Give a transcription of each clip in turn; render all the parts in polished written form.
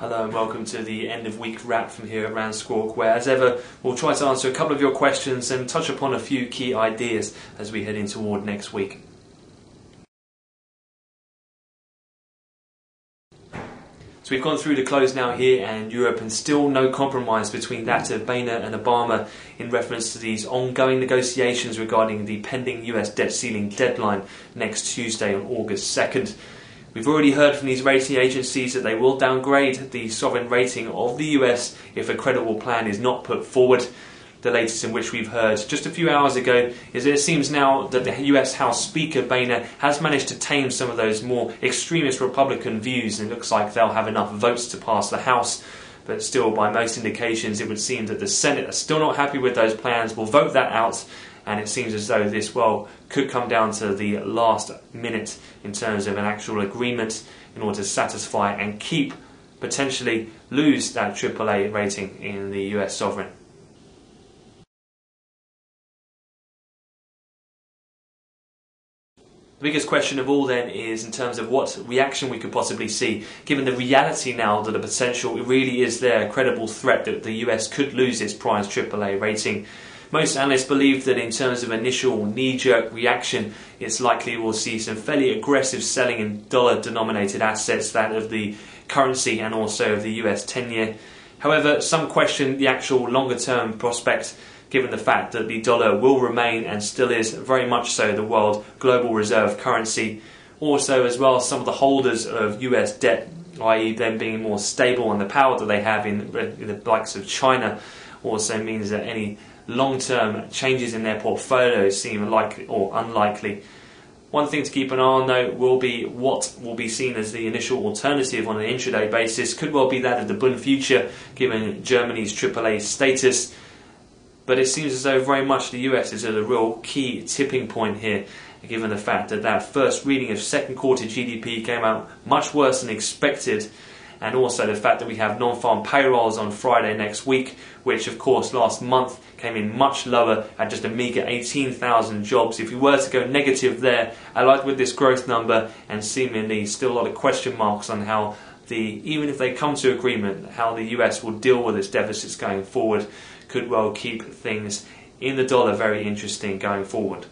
Hello and welcome to the end of week wrap from here at RANsquawk, where as ever we'll try to answer a couple of your questions and touch upon a few key ideas as we head in toward next week. So we've gone through the close now here and Europe, and still no compromise between that of Boehner and Obama in reference to these ongoing negotiations regarding the pending US debt ceiling deadline next Tuesday on August 2nd. We've already heard from these rating agencies that they will downgrade the sovereign rating of the US if a credible plan is not put forward. The latest in which we've heard just a few hours ago is that it seems now that the US House Speaker Boehner has managed to tame some of those more extremist Republican views, and it looks like they'll have enough votes to pass the House. But still, by most indications, it would seem that the Senate are still not happy with those plans, will vote that out, and it seems as though this, could come down to the last minute in terms of an actual agreement in order to satisfy and keep, potentially lose that AAA rating in the US sovereign. The biggest question of all then is in terms of what reaction we could possibly see, given the reality now that the potential really is there, a credible threat that the US could lose its prized AAA rating. Most analysts believe that in terms of initial knee-jerk reaction, it's likely we'll see some fairly aggressive selling in dollar-denominated assets, that of the currency and also of the US 10-year. However, some question the actual longer-term prospect, given the fact that the dollar will remain and still is very much so the world global reserve currency. Also as well, some of the holders of US debt, i.e. them being more stable and the power that they have in the likes of China, also means that any long-term changes in their portfolios seem likely or unlikely. One thing to keep an eye on though will be what will be seen as the initial alternative on an intraday basis. Could well be that of the Bund future, given Germany's AAA status. But it seems as though very much the US is at a real key tipping point here, given the fact that that first reading of second quarter GDP came out much worse than expected, and also the fact that we have non-farm payrolls on Friday next week, which of course last month came in much lower at just a meagre 18,000 jobs. If we were to go negative there, I like with this growth number, and seemingly still a lot of question marks on how even if they come to agreement, how the US will deal with its deficits going forward, could well keep things in the dollar very interesting going forward.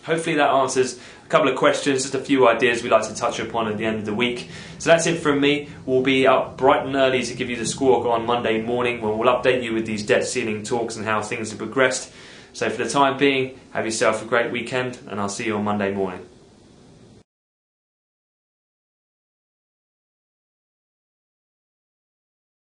Hopefully that answers a couple of questions, just a few ideas we'd like to touch upon at the end of the week. So that's it from me. We'll be up bright and early to give you the squawk on Monday morning, when we'll update you with these debt ceiling talks and how things have progressed. So for the time being, have yourself a great weekend, and I'll see you on Monday morning.